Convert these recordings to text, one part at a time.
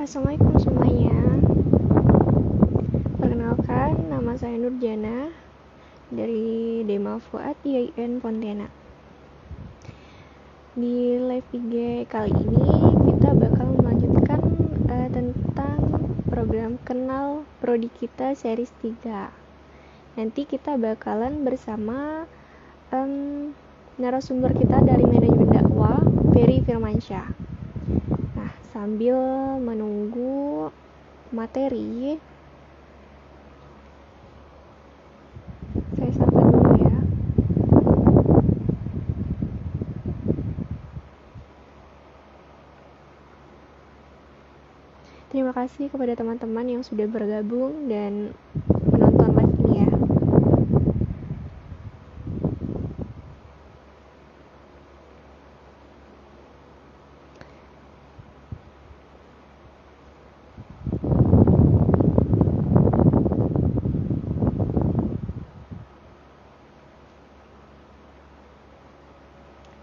Assalamualaikum semuanya. Perkenalkan, nama saya Nurjana dari Dema Fuad IAIN Pontianak. Di live IG kali ini kita bakal melanjutkan tentang program Kenal Prodi Kita series 3. Nanti kita bakalan bersama narasumber kita dari manajemen dakwah, Ferry Firmansyah. Sambil menunggu materi, saya sapa dulu ya. Terima kasih kepada teman-teman yang sudah bergabung dan menonton live ini ya.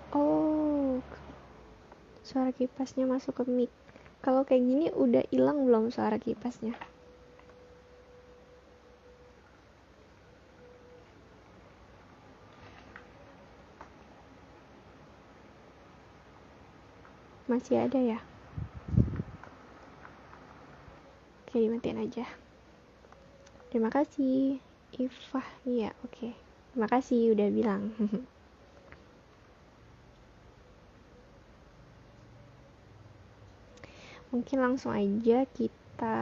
Oh, suara kipasnya masuk ke mic. Kalau kayak gini udah hilang belum suara kipasnya? Masih ada ya? Oke, dimatiin aja. Terima kasih. Ifah, iya, oke. Terima kasih udah bilang. Mungkin langsung aja kita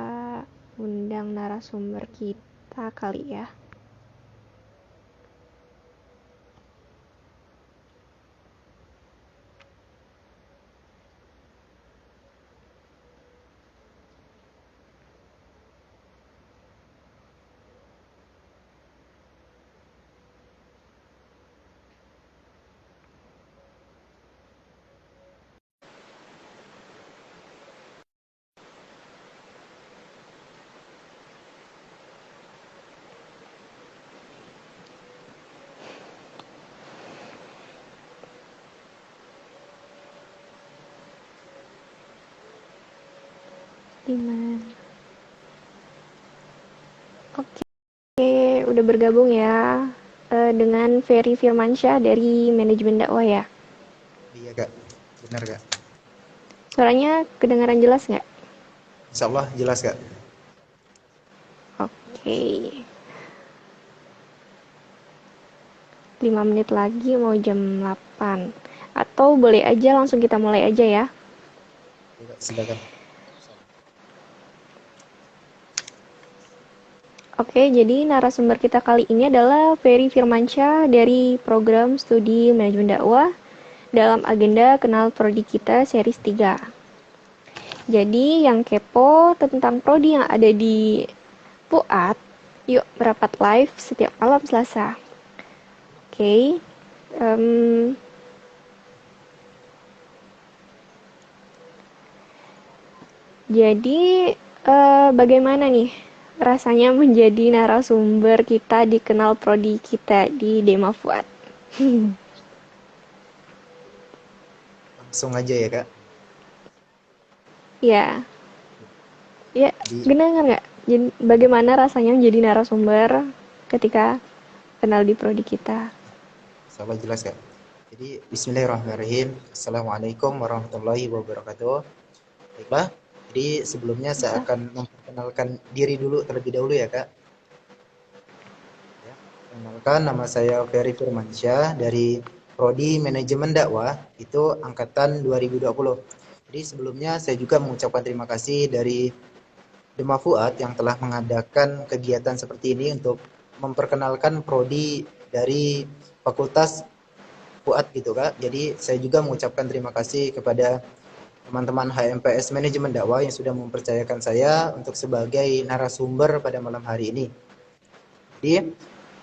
undang narasumber kita kali ya. Diman. Oke, udah bergabung ya dengan Ferry Firmansyah dari manajemen dakwah ya. Iya kak, benar kak. Suaranya kedengaran jelas nggak? Insya Allah jelas kak. Oke. 5 menit lagi mau jam 8. Atau boleh aja langsung kita mulai aja ya. Iya, kak, silakan. Oke, jadi narasumber kita kali ini adalah Ferry Firmansyah dari program studi manajemen dakwah dalam agenda Kenal Prodi Kita series 3. Jadi yang kepo tentang prodi yang ada di Fuad, yuk merapat live setiap malam Selasa. Oke. Jadi bagaimana nih rasanya menjadi narasumber kita di Kenal Prodi Kita di Dema Fuad? Langsung aja ya kak. Ya, dengar nggak? Bagaimana rasanya menjadi narasumber ketika kenal di Prodi kita? Insya Allah jelas kak. Jadi Bismillahirrahmanirrahim. Assalamualaikum warahmatullahi wabarakatuh. Baiklah, jadi Jadi sebelumnya saya Bisa. akan memperkenalkan diri dulu terlebih dahulu ya Kak. Ya, perkenalkan nama saya Ferry Firmansyah dari Prodi Manajemen Dakwah, itu angkatan 2020. Jadi sebelumnya saya juga mengucapkan terima kasih dari Dema Fuad yang telah mengadakan kegiatan seperti ini untuk memperkenalkan prodi dari Fakultas Fuad gitu Kak. Jadi saya juga mengucapkan terima kasih kepada teman-teman HMPS Manajemen Dakwah yang sudah mempercayakan saya untuk sebagai narasumber pada malam hari ini. Jadi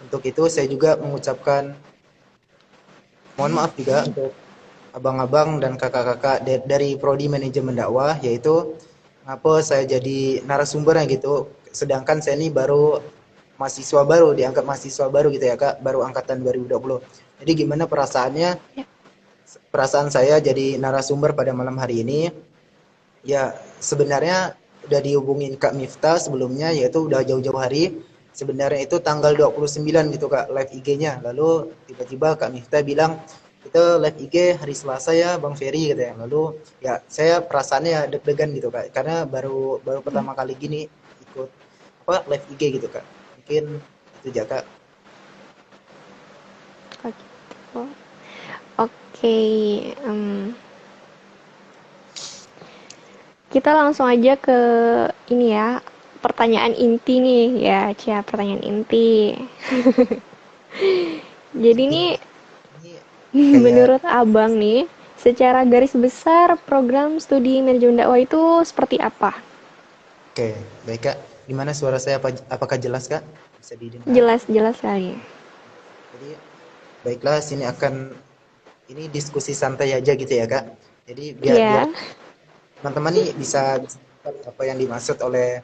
untuk itu saya juga mengucapkan mohon maaf juga untuk abang-abang dan kakak-kakak dari Prodi Manajemen Dakwah, yaitu ngapa saya jadi narasumbernya gitu. Sedangkan saya ini baru mahasiswa baru, dianggap mahasiswa baru gitu ya Kak, baru angkatan 2020. Jadi gimana perasaannya, Ya. perasaan saya jadi narasumber pada malam hari ini? Ya, sebenarnya udah dihubungin Kak Miftah sebelumnya, yaitu udah jauh-jauh hari. Sebenarnya itu tanggal 29 gitu Kak, live IG-nya. Lalu tiba-tiba Kak Miftah bilang, kita live IG hari Selasa ya Bang Ferry gitu ya. Lalu ya saya perasaannya deg-degan gitu Kak, karena baru baru Hmm. pertama kali gini ikut apa live IG gitu Kak. Mungkin itu aja Kak. Oh, gitu. Oke, em, kita langsung aja ke ini ya, pertanyaan inti nih ya, pertanyaan inti. Jadi nih, Ini kayak menurut Abang nih, secara garis besar program studi manajemen dakwah itu seperti apa? oke, baik Kak. Gimana suara saya apakah jelas Kak? Bisa didengar? Jelas-jelas kali. Jadi baiklah, sini akan ini diskusi santai aja gitu ya Kak. Jadi biar biar Ya, teman-teman nih bisa dapat apa yang dimaksud oleh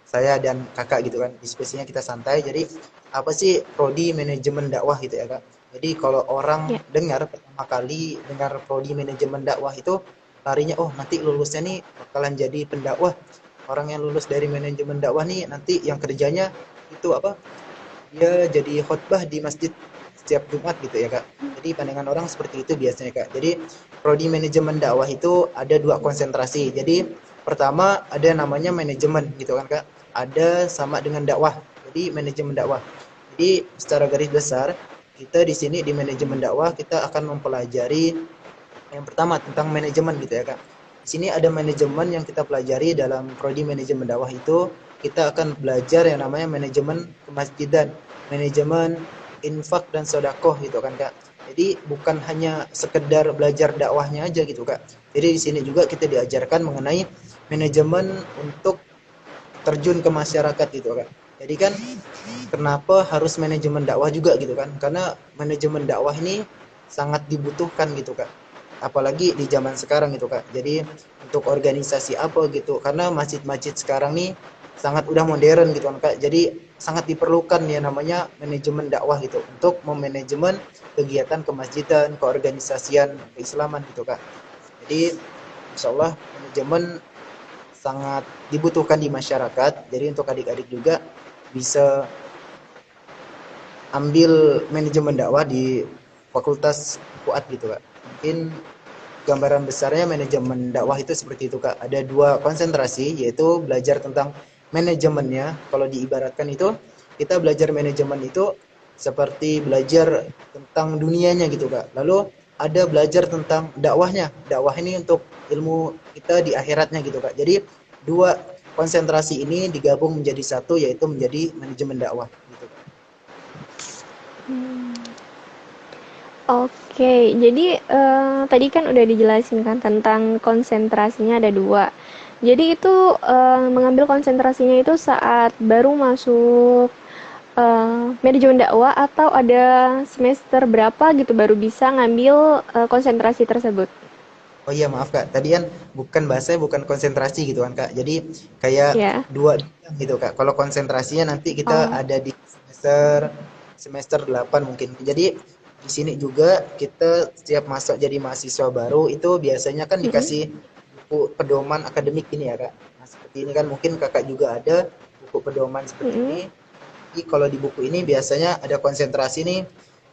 saya dan Kakak gitu kan. Diskusinya kita santai. Jadi apa sih prodi manajemen dakwah gitu ya Kak? Jadi kalau ya. orang dengar pertama kali dengar prodi manajemen dakwah itu larinya oh nanti lulusnya nih bakalan jadi pendakwah. Orang yang lulus dari manajemen dakwah nih nanti yang kerjanya itu apa? Dia jadi khotbah di masjid setiap Jumat gitu ya Kak. Jadi pandangan orang seperti itu biasanya Kak. Jadi prodi manajemen dakwah itu ada dua konsentrasi. Jadi pertama ada namanya manajemen gitu kan Kak. Ada sama dengan dakwah. Jadi manajemen dakwah. Jadi secara garis besar kita di sini di manajemen dakwah kita akan mempelajari yang pertama tentang manajemen gitu ya Kak. Di sini ada manajemen yang kita pelajari dalam prodi manajemen dakwah itu kita akan belajar yang namanya manajemen kemasjidan, manajemen infak dan sodakoh gitu kan Kak. Jadi bukan hanya sekedar belajar dakwahnya aja gitu Kak. Jadi di sini juga kita diajarkan mengenai manajemen untuk terjun ke masyarakat gitu Kak. Jadi kan kenapa harus manajemen dakwah juga gitu kan? Karena manajemen dakwah ini sangat dibutuhkan gitu Kak. Apalagi di zaman sekarang gitu Kak. Jadi untuk organisasi apa gitu, karena masjid-masjid sekarang nih sangat udah modern gitu kan Kak. Jadi sangat diperlukan ya namanya manajemen dakwah gitu untuk memanajemen kegiatan kemasjidan, keorganisasian, keislaman gitu Kak. Jadi insya Allah manajemen sangat dibutuhkan di masyarakat. Jadi untuk adik-adik juga bisa ambil manajemen dakwah di Fakultas Fuad gitu Kak. Mungkin gambaran besarnya manajemen dakwah itu seperti itu Kak. Ada dua konsentrasi yaitu belajar tentang manajemennya. Kalau diibaratkan itu kita belajar manajemen itu seperti belajar tentang dunianya gitu Kak. Lalu ada belajar tentang dakwahnya. Dakwah ini untuk ilmu kita di akhiratnya gitu Kak. Jadi dua konsentrasi ini digabung menjadi satu yaitu menjadi manajemen dakwah gitu Kak. Oke, jadi tadi kan udah dijelasin kan tentang konsentrasinya ada dua. Jadi itu mengambil konsentrasinya itu saat baru masuk manajemen dakwah atau ada semester berapa gitu baru bisa ngambil konsentrasi tersebut. Oh iya maaf Kak, tadi kan bukan bahasanya bukan konsentrasi gitu kan Kak. Jadi kayak Ya. dua bidang gitu Kak. Kalau konsentrasinya nanti kita Oh. ada di semester semester 8 mungkin. Jadi di sini juga kita setiap masuk jadi mahasiswa baru itu biasanya kan Mm-mm. dikasih buku pedoman akademik ini ya Kak. Nah, seperti ini kan mungkin Kakak juga ada buku pedoman seperti ini. Mm-mm. Jadi kalau di buku ini biasanya ada konsentrasi nih.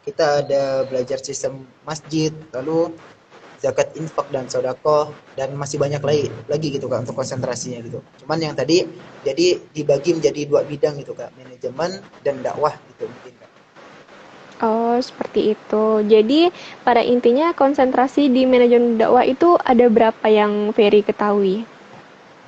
Kita ada belajar sistem masjid, lalu zakat infak dan sodakoh, dan masih banyak lagi gitu Kak untuk konsentrasinya gitu. Cuman yang tadi jadi dibagi menjadi dua bidang gitu Kak, manajemen dan dakwah gitu mungkin Kak. Oh, seperti itu. Jadi, pada intinya konsentrasi di manajemen dakwah itu ada berapa yang Ferry ketahui?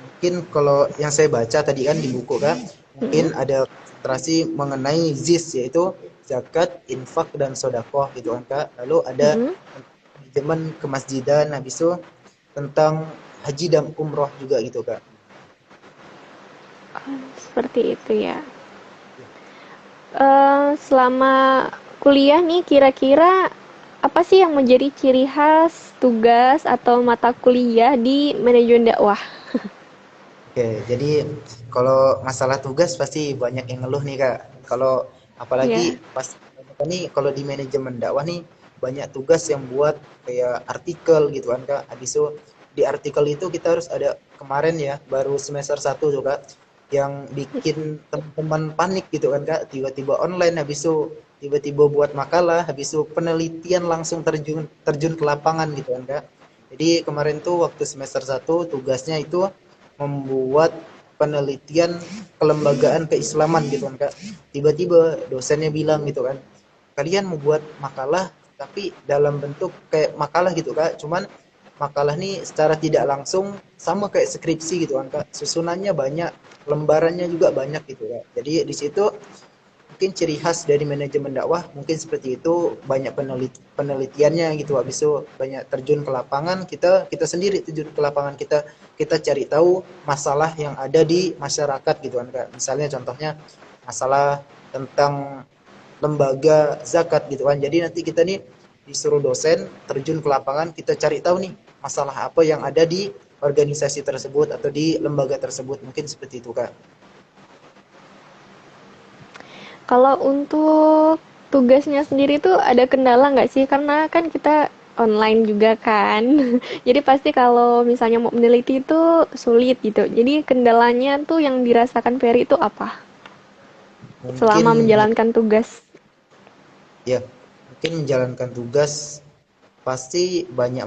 Mungkin kalau yang saya baca tadi kan di buku kan, mungkin Mm-mm. ada konsentrasi mengenai ZIS, yaitu zakat, infak, dan sodakoh gitu kan Kak. Lalu ada Mm-mm. manajemen kemasjidan, habis itu tentang haji dan umroh juga gitu Kak. Seperti itu ya. Selama kuliah nih, kira-kira apa sih yang menjadi ciri khas tugas atau mata kuliah di manajemen dakwah? Oke, jadi kalau masalah tugas pasti banyak yang ngeluh nih Kak. Kalau apalagi Ya. pas nih kalau di manajemen dakwah nih banyak tugas yang buat kayak artikel gitu kan Kak. Habis itu di artikel itu kita harus ada, kemarin ya baru semester 1 tuh Kak, yang bikin teman-teman panik gitu kan Kak. Tiba-tiba online, habis itu tiba-tiba buat makalah, habis itu penelitian langsung terjun terjun ke lapangan gitu kan Kak. Jadi kemarin tuh waktu semester 1 tugasnya itu membuat penelitian kelembagaan keislaman gitu kan Kak. Tiba-tiba dosennya bilang gitu kan, kalian mau buat makalah tapi dalam bentuk kayak makalah gitu Kak. Cuman makalah nih secara tidak langsung sama kayak skripsi gitu kan Kak. Susunannya banyak, lembarannya juga banyak gitu Kak. Jadi di situ mungkin ciri khas dari manajemen dakwah mungkin seperti itu, banyak penelitiannya gitu, habis itu banyak terjun ke lapangan, kita kita sendiri terjun ke lapangan, kita kita cari tahu masalah yang ada di masyarakat gitu kan Kak. Misalnya contohnya masalah tentang lembaga zakat gitu kan, jadi nanti kita nih disuruh dosen terjun ke lapangan, kita cari tahu nih masalah apa yang ada di organisasi tersebut atau di lembaga tersebut, mungkin seperti itu Kak. Kalau untuk tugasnya sendiri tuh ada kendala nggak sih? Karena kan kita online juga kan. Jadi pasti kalau misalnya mau meneliti itu sulit gitu. Jadi kendalanya tuh yang dirasakan Ferry itu apa? Mungkin Selama menjalankan tugas. ya, mungkin menjalankan tugas pasti banyak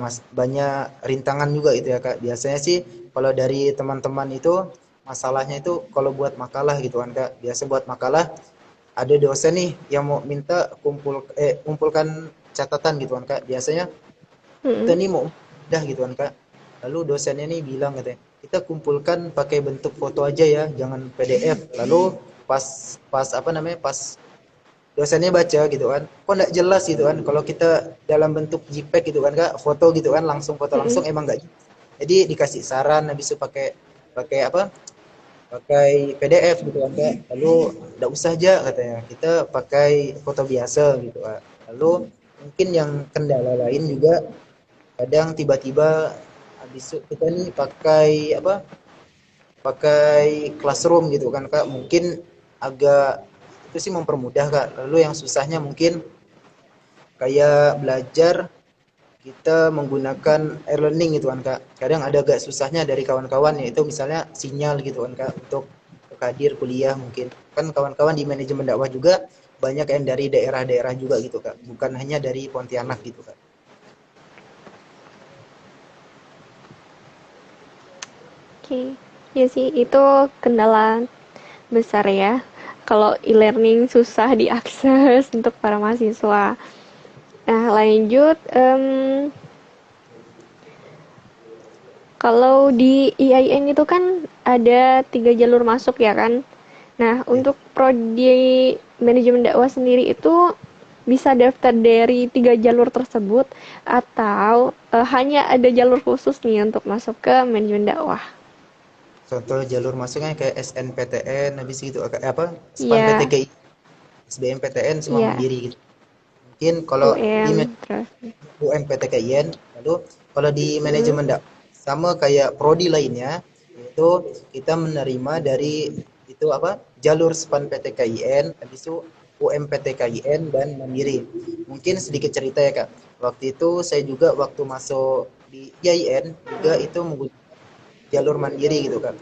rintangan juga itu ya Kak. Biasanya sih kalau dari teman-teman itu masalahnya itu kalau buat makalah gitu kan Kak. Biasa buat makalah ada dosen nih yang mau minta kumpulkan catatan gitu kan Kak. Biasanya kita Mm-mm. nih mau udah gitu kan Kak. Lalu dosennya nih bilang katanya, kita kumpulkan pakai bentuk foto aja ya, jangan PDF. Lalu pas pas apa namanya? Pas dosennya baca gitu kan, kok nggak jelas gitu kan, kalau kita dalam bentuk JPEG gitu kan Kak, foto gitu kan, langsung foto langsung Mm-mm. emang nggak jelas. Jadi dikasih saran habis itu pakai pakai apa, pakai PDF gitu kan Kak. Lalu nggak usah aja katanya, kita pakai foto biasa gitu Kak. Lalu mungkin yang kendala lain juga, kadang tiba-tiba habis itu kita nih pakai apa, pakai classroom gitu kan Kak, mungkin agak itu sih mempermudah Kak. Lalu yang susahnya mungkin kayak belajar kita menggunakan e-learning gitu kan Kak. Kadang ada agak susahnya dari kawan-kawan, yaitu misalnya sinyal gitu kan Kak untuk hadir kuliah mungkin. Kan kawan-kawan di manajemen dakwah juga banyak yang dari daerah-daerah juga gitu Kak. Bukan hanya dari Pontianak gitu Kak. Oke. Ya sih, itu kendala besar ya. Kalau e-learning susah diakses untuk para mahasiswa. Nah, lanjut. Kalau di IAIN itu kan ada 3 jalur masuk ya kan. Nah, Ya. untuk prodi manajemen dakwah sendiri itu bisa daftar dari 3 jalur tersebut atau hanya ada jalur khusus nih untuk masuk ke manajemen dakwah. Contoh jalur masuknya kayak SNPTN habis gitu apa? SPAN Iya, PTKI, SBMPTN semua iya, mandiri gitu. Mungkin kalau di UN terus. UMPTKIN, lalu kalau di Mm, manajemen sama kayak prodi lainnya, yaitu kita menerima dari itu apa, jalur SPAN PTKIN, habis itu UMPTKIN dan Mandiri. Mungkin sedikit cerita ya Kak, waktu itu saya juga waktu masuk di IAIN juga itu menggunakan jalur Mandiri gitu Kak.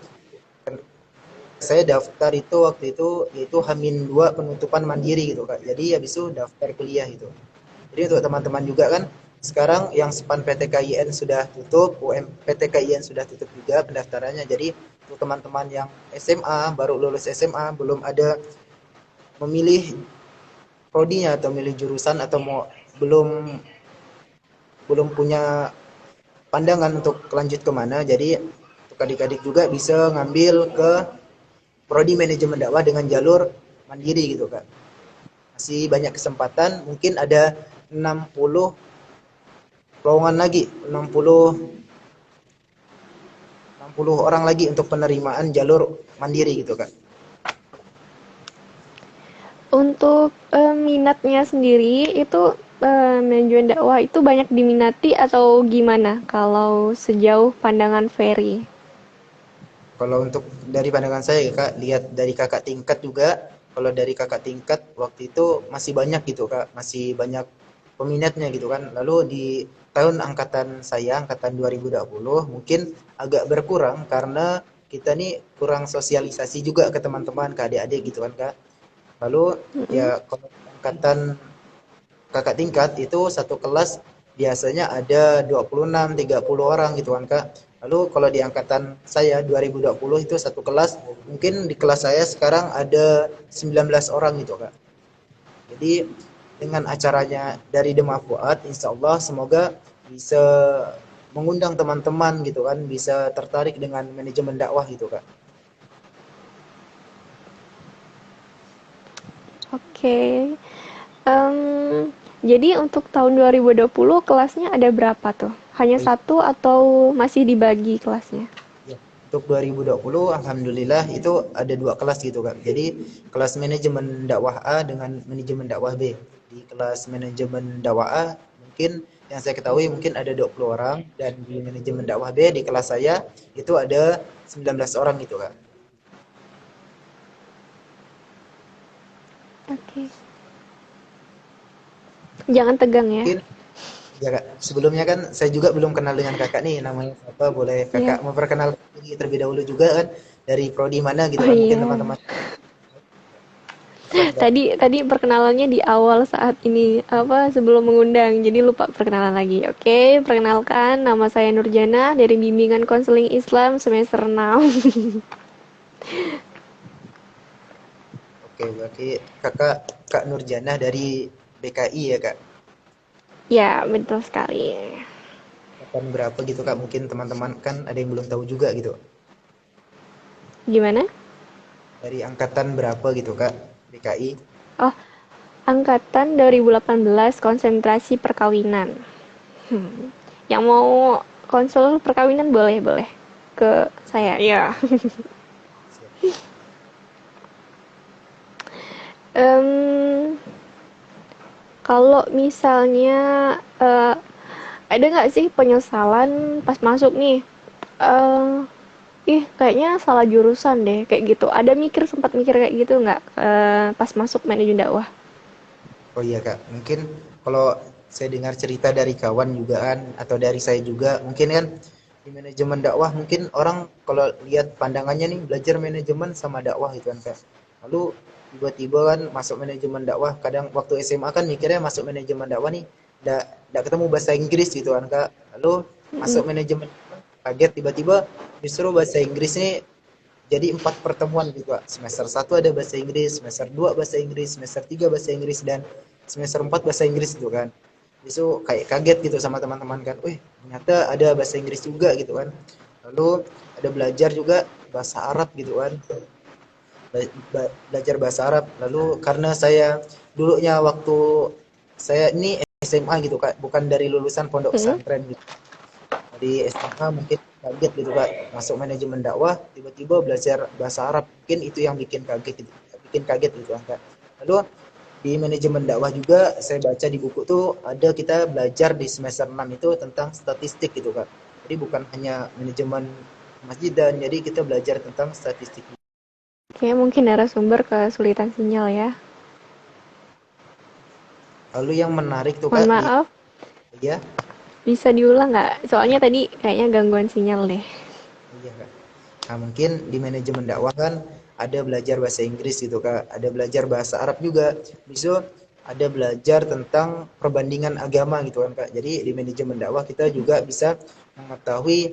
Saya daftar itu waktu itu yaitu H-2 penutupan mandiri gitu Kak. Jadi habis itu daftar kuliah gitu. Jadi untuk teman-teman juga kan sekarang yang SPAN PTKIN sudah tutup, PTKIN sudah tutup juga pendaftarannya. Jadi untuk teman-teman yang SMA, baru lulus SMA, belum ada memilih prodinya atau memilih jurusan atau belum belum punya pandangan untuk lanjut kemana. Jadi untuk adik-adik juga bisa ngambil ke prodi manajemen dakwah dengan jalur mandiri gitu Kak. Masih banyak kesempatan, mungkin ada 60 lowongan lagi, 60 orang lagi untuk penerimaan jalur mandiri gitu Kak. Untuk minatnya sendiri itu manajemen dakwah itu banyak diminati atau gimana kalau sejauh pandangan Ferry? Kalau untuk dari pandangan saya Kak, lihat dari kakak tingkat juga, kalau dari kakak tingkat waktu itu masih banyak gitu Kak, masih banyak peminatnya gitu kan. Lalu di tahun angkatan saya, angkatan 2020, mungkin agak berkurang karena kita nih kurang sosialisasi juga ke teman-teman, ke adik-adik gitu kan Kak. Lalu Mm-mm. ya kalau angkatan kakak tingkat itu satu kelas biasanya ada 26 30 orang gitu kan Kak. Lalu kalau di angkatan saya 2020 itu satu kelas, mungkin di kelas saya sekarang ada 19 orang gitu Kak. Jadi dengan acaranya dari Dema Fuad, insya Allah semoga bisa mengundang teman-teman gitu kan, bisa tertarik dengan manajemen dakwah gitu Kak. Oke. Jadi untuk tahun 2020 kelasnya ada berapa tuh? Hanya Oh iya. satu atau masih dibagi kelasnya? Ya, untuk 2020 alhamdulillah itu ada dua kelas gitu Kak. Jadi kelas manajemen dakwah A dengan manajemen dakwah B. Di kelas manajemen dakwah A mungkin yang saya ketahui mungkin ada 20 orang dan di manajemen dakwah B di kelas saya itu ada 19 orang gitu Kak. Oke. Jangan tegang ya. Mungkin ya Kak, sebelumnya kan saya juga belum kenal dengan Kakak nih namanya siapa, boleh Kakak Ya. memperkenalkan diri terlebih dahulu juga kan dari prodi mana gitu Oh kan mungkin iya. teman-teman silakan Kak. Tadi perkenalannya di awal saat ini apa sebelum mengundang. Jadi lupa perkenalan lagi. Oke, perkenalkan nama saya Nurjana dari Bimbingan Konseling Islam semester 6. Oke, berarti Kakak Kak Nurjana dari BKI ya Kak. Ya, betul sekali. Angkatan berapa gitu Kak? Mungkin teman-teman kan ada yang belum tahu juga gitu. Gimana? Dari angkatan berapa gitu Kak? BKI. Oh, angkatan 2018 konsentrasi perkawinan. Yang mau konsul perkawinan boleh, boleh ke saya. Ya. Siap. Em, Kalau misalnya eh, ada nggak sih penyesalan pas masuk nih? eh Ih, kayaknya salah jurusan deh, kayak gitu. Ada sempat mikir kayak gitu nggak pas masuk manajemen dakwah? Oh iya Kak, mungkin kalau saya dengar cerita dari kawan juga kan atau dari saya juga, mungkin kan di manajemen dakwah mungkin orang kalau lihat pandangannya nih belajar manajemen sama dakwah gitu kan Kak. Lalu tiba-tiba kan masuk manajemen dakwah, kadang waktu SMA kan mikirnya masuk manajemen dakwah nih nggak ketemu bahasa Inggris gitu kan Kak. Lalu masuk Mm-mm. manajemen kaget tiba-tiba justru bahasa Inggris nih jadi 4 pertemuan gitu Kak. Semester 1 ada bahasa Inggris, semester 2 bahasa Inggris, semester 3 bahasa Inggris, dan semester 4 bahasa Inggris gitu kan. Itu kayak kaget gitu sama teman-teman kan. Wih, ternyata ada bahasa Inggris juga gitu kan. Lalu ada belajar juga bahasa Arab gitu kan. Belajar bahasa Arab. Lalu karena saya dulunya waktu saya ini SMA gitu Kak, bukan dari lulusan pondok Mm-mm. pesantren gitu. Di SMA mungkin kaget gitu Kak, masuk manajemen dakwah tiba-tiba belajar bahasa Arab, mungkin itu yang bikin kaget gitu Kak. Lalu di manajemen dakwah juga saya baca di buku tuh ada kita belajar di semester 6 itu tentang statistik gitu Kak. Jadi bukan hanya manajemen masjid dan jadi kita belajar tentang statistik. Kayaknya mungkin narasumber kesulitan sinyal ya. Lalu yang menarik tuh Mohon Kak di maaf, ya, bisa diulang nggak? Soalnya tadi kayaknya gangguan sinyal deh. iya Kak. Nah, mungkin di manajemen dakwah kan ada belajar bahasa Inggris gitu Kak, ada belajar bahasa Arab juga. Bisa ada belajar tentang perbandingan agama gitu kan Kak. Jadi di manajemen dakwah kita juga bisa mengetahui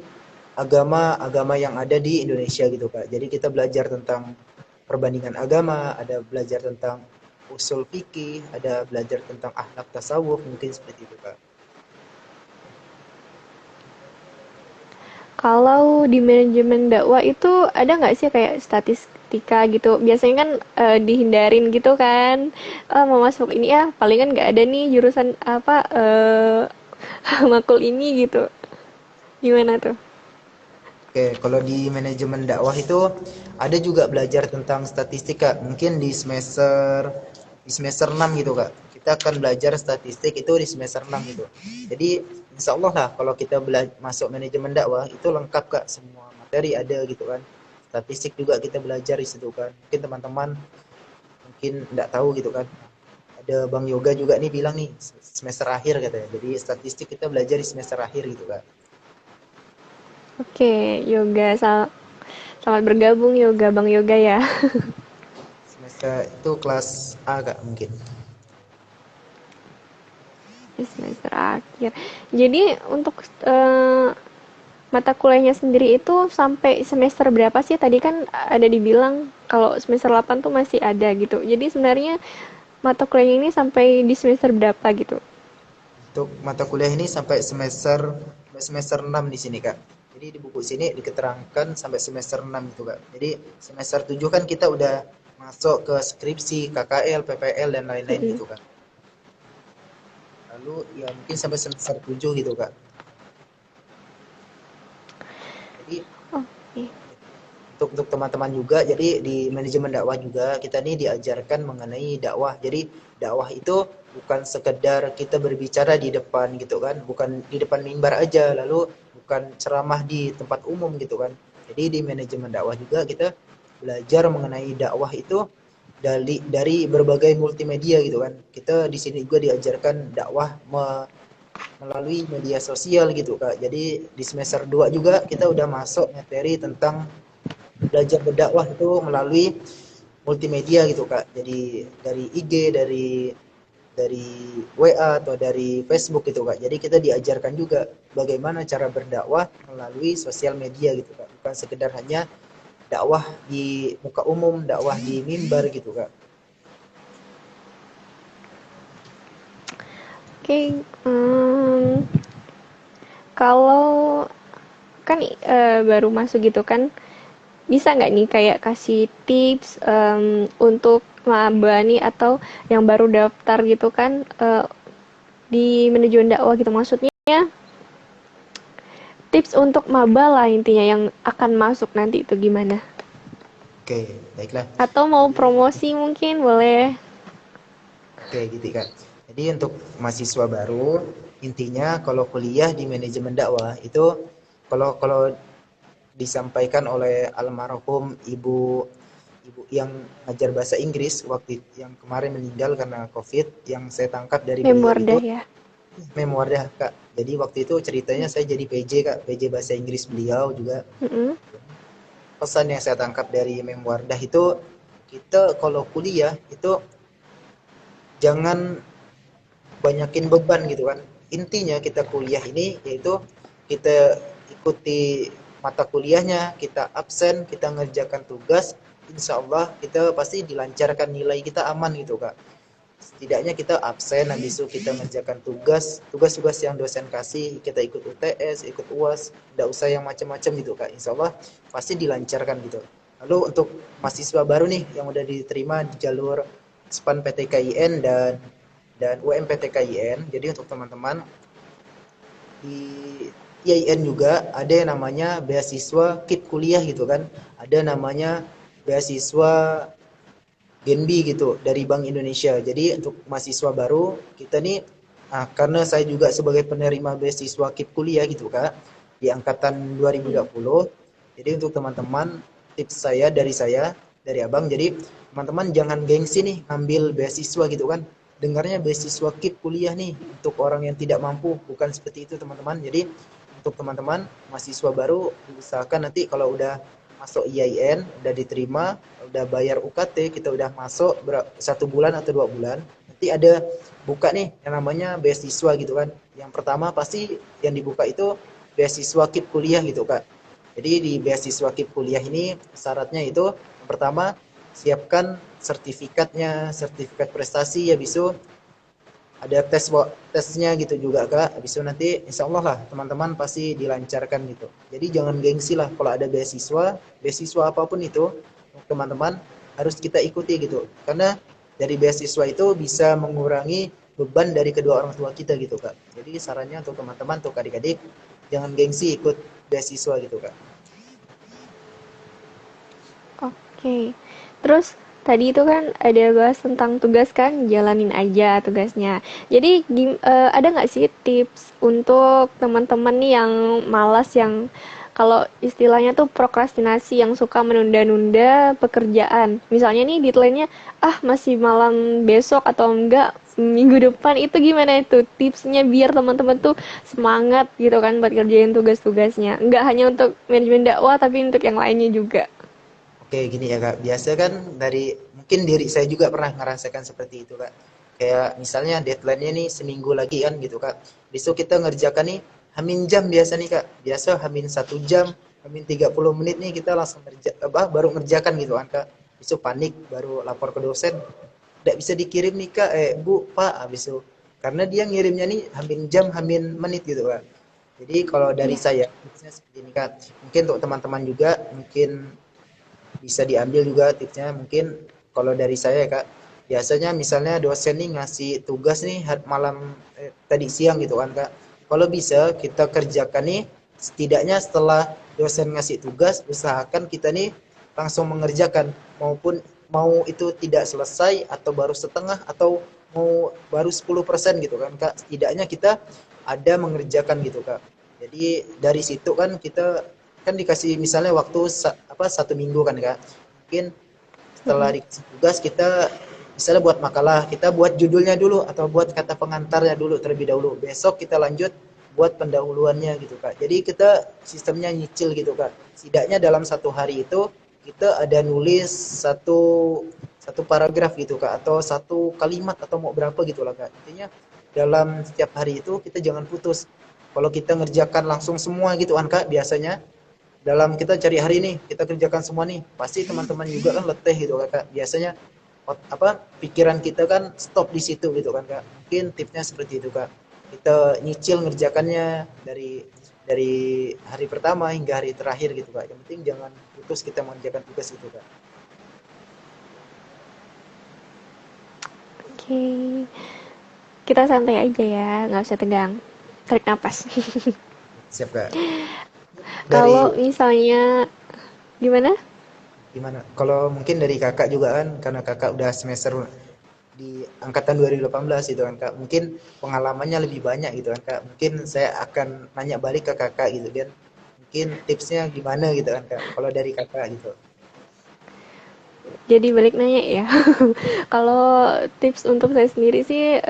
agama-agama yang ada di Indonesia gitu Kak. Jadi kita belajar tentang perbandingan agama, ada belajar tentang usul fikih, ada belajar tentang akhlak tasawuf, mungkin seperti itu Kak. Kalau di manajemen dakwah itu ada nggak sih kayak statistika gitu? Biasanya kan dihindarin gitu kan. Mau masuk ini ya, palingan nggak ada nih jurusan apa makul ini gitu. Gimana tuh? Oke, kalau di manajemen dakwah itu ada juga belajar tentang statistik Kak. Mungkin di semester 6 gitu Kak. Kita akan belajar statistik itu di semester 6 gitu. Jadi insya Allah lah kalau kita masuk manajemen dakwah itu lengkap Kak, semua materi ada gitu kan. Statistik juga kita belajar di situ kan. Mungkin teman-teman mungkin nggak tahu gitu kan. Ada Bang Yoga juga nih bilang nih semester akhir katanya. Jadi statistik kita belajar di semester akhir gitu Kak. Oke, yoga. Selamat bergabung yoga, Bang Yoga ya. Semester itu kelas A Kak mungkin. Di semester akhir. Jadi untuk mata kuliahnya sendiri itu sampai semester berapa sih? Tadi kan ada dibilang kalau semester 8 tuh masih ada gitu. Jadi sebenarnya mata kuliahnya ini sampai di semester berapa gitu? Untuk mata kuliah ini sampai semester 6 di sini, Kak. Jadi di buku sini diketerangkan sampai semester 6 itu, Kak. Jadi semester 7 kan kita udah masuk ke skripsi, KKL, PPL dan lain-lain Mm-mm. gitu, Kak. Lalu ya mungkin sampai semester 7 gitu, Kak. Jadi Oke. untuk teman-teman juga, jadi di manajemen dakwah juga kita nih diajarkan mengenai dakwah. Jadi dakwah itu bukan sekedar kita berbicara di depan gitu kan, bukan di depan mimbar aja, lalu bukan ceramah di tempat umum gitu kan. Jadi di manajemen dakwah juga kita belajar mengenai dakwah itu dari berbagai multimedia gitu kan. Kita di sini juga diajarkan dakwah melalui media sosial gitu Kak. Jadi di semester 2 juga kita udah masuk materi tentang belajar berdakwah itu melalui multimedia gitu Kak. Jadi dari IG, dari WA atau dari Facebook gitu Kak. Jadi kita diajarkan juga bagaimana cara berdakwah melalui sosial media gitu Kak. Bukan sekedar hanya dakwah di muka umum, dakwah di mimbar gitu Kak. Oke, kalau kan baru masuk gitu kan, bisa nggak nih kayak kasih tips untuk maba nih atau yang baru daftar gitu kan di manajemen dakwah gitu maksudnya tips untuk maba lah intinya yang akan masuk nanti itu gimana? Oke, baiklah. Atau mau Jadi promosi mungkin boleh. oke gitu Kak. Jadi untuk mahasiswa baru intinya kalau kuliah di manajemen dakwah itu kalau disampaikan oleh almarhum ibu ibu yang ngajar bahasa Inggris waktu yang kemarin meninggal karena COVID yang saya tangkap dari beliau itu Memordah ya. memoirnya Kak. Jadi waktu itu ceritanya saya jadi PJ Kak, PJ bahasa Inggris beliau juga. Mm-mm. Pesan yang saya tangkap dari memoirdah itu kita kalau kuliah itu jangan banyakin beban gitu kan. Intinya kita kuliah ini yaitu kita ikuti mata kuliahnya, kita absen, kita ngerjakan tugas, insya Allah kita pasti dilancarkan, nilai kita aman gitu Kak. Setidaknya kita absen, habis itu kita ngerjakan tugas-tugas yang dosen kasih, kita ikut UTS, ikut UAS, tidak usah yang macam-macam gitu Kak. Insya Allah pasti dilancarkan gitu. Lalu untuk mahasiswa baru nih yang udah diterima di jalur SPAN PTKIN dan UMPTKIN. Jadi untuk teman-teman di IAIN juga ada yang namanya beasiswa KIP kuliah gitu kan. Ada namanya beasiswa Genbi gitu dari Bank Indonesia. Jadi untuk mahasiswa baru kita nih karena saya juga sebagai penerima beasiswa KIP kuliah gitu Kak di angkatan Hmm. 2020. Jadi untuk teman-teman tips saya dari Abang, jadi teman-teman jangan gengsi nih ngambil beasiswa gitu kan. Dengarnya beasiswa KIP kuliah nih untuk orang yang tidak mampu, bukan seperti itu teman-teman. Jadi untuk teman-teman mahasiswa baru usahakan nanti kalau udah masuk IAIN, udah diterima, udah bayar UKT, kita udah masuk 1 bulan atau 2 bulan, nanti ada buka nih yang namanya beasiswa gitu kan. Yang pertama pasti yang dibuka itu beasiswa KIP kuliah gitu Kak. Jadi di beasiswa KIP kuliah ini syaratnya itu yang pertama siapkan sertifikatnya, sertifikat prestasi ya bisu ada tesnya gitu juga Kak. Habis itu nanti insya Allah lah teman-teman pasti dilancarkan gitu. Jadi jangan gengsi lah kalau ada beasiswa, beasiswa apapun itu teman-teman harus kita ikuti gitu. Karena dari beasiswa itu bisa mengurangi beban dari kedua orang tua kita gitu Kak. Jadi sarannya untuk teman-teman, untuk adik-adik jangan gengsi ikut beasiswa gitu Kak. Oke. Terus tadi itu kan ada bahas tentang tugas kan, jalanin aja tugasnya. Jadi ada nggak sih tips untuk teman-teman nih yang malas, yang kalau istilahnya tuh prokrastinasi, yang suka menunda-nunda pekerjaan. Misalnya nih deadline-nya masih malam besok atau enggak minggu depan, itu gimana itu tipsnya biar teman-teman tuh semangat gitu kan buat kerjain tugas-tugasnya. Enggak hanya untuk manajemen dakwah tapi untuk yang lainnya juga. Oke, gini ya Kak. Biasa kan dari mungkin diri saya juga pernah ngerasakan seperti itu Kak. Kayak misalnya deadline-nya nih seminggu lagi kan gitu Kak. Besok kita ngerjakan nih hamin jam biasa nih Kak. Biasa hamin 1 jam, hamin 30 menit nih kita langsung baru ngerjakan gitu kan Kak. Besok panik baru lapor ke dosen. Tidak bisa dikirim nih Kak, Bu, Pak, habis itu. Karena dia ngirimnya nih hamin jam, hamin menit gitu Kak. Jadi kalau dari Iya. saya, tipsnya seperti ini Kak. Mungkin untuk teman-teman juga, mungkin bisa diambil juga tipsnya mungkin kalau dari saya ya Kak. Biasanya misalnya dosen nih ngasih tugas nih malam tadi siang gitu kan Kak. Kalau bisa kita kerjakan nih setidaknya setelah dosen ngasih tugas usahakan kita nih langsung mengerjakan maupun mau itu tidak selesai atau baru setengah atau mau baru 10% gitu kan Kak. Setidaknya kita ada mengerjakan gitu Kak. Jadi dari situ kan kita kan dikasih misalnya waktu 1 minggu kan Kak. Mungkin setelah Mm-mm. dikasih tugas kita misalnya buat makalah, kita buat judulnya dulu atau buat kata pengantarnya dulu terlebih dahulu. Besok kita lanjut buat pendahuluannya gitu Kak. Jadi kita sistemnya nyicil gitu Kak. Setidaknya dalam 1 hari itu kita ada nulis satu satu paragraf gitu Kak atau satu kalimat atau mau berapa gitu lah Kak. Intinya dalam setiap hari itu kita jangan putus. Kalau kita ngerjakan langsung semua gitu kan Kak biasanya dalam kita cari hari ini kita kerjakan semua nih pasti teman-teman juga kan letih gitu Kak biasanya pikiran kita kan stop di situ gitu kan Kak mungkin tipsnya seperti itu Kak kita nyicil ngerjakannya dari hari pertama hingga hari terakhir gitu Kak yang penting jangan putus kita mengerjakan tugas itu Kak. Oke. Kita santai aja ya, nggak usah tegang. Tarik napas. Siap Kak. Kalau Dari misalnya gimana? gimana kalau mungkin dari Kakak juga kan karena Kakak udah semester di angkatan 2018 gitu kan Kak. Mungkin pengalamannya lebih banyak gitu kan Kak. Mungkin saya akan nanya balik ke Kakak gitu kan. Mungkin tipsnya gimana gitu kan Kak. Kalau dari Kakak gitu. Jadi balik nanya ya. Kalau tips untuk saya sendiri sih,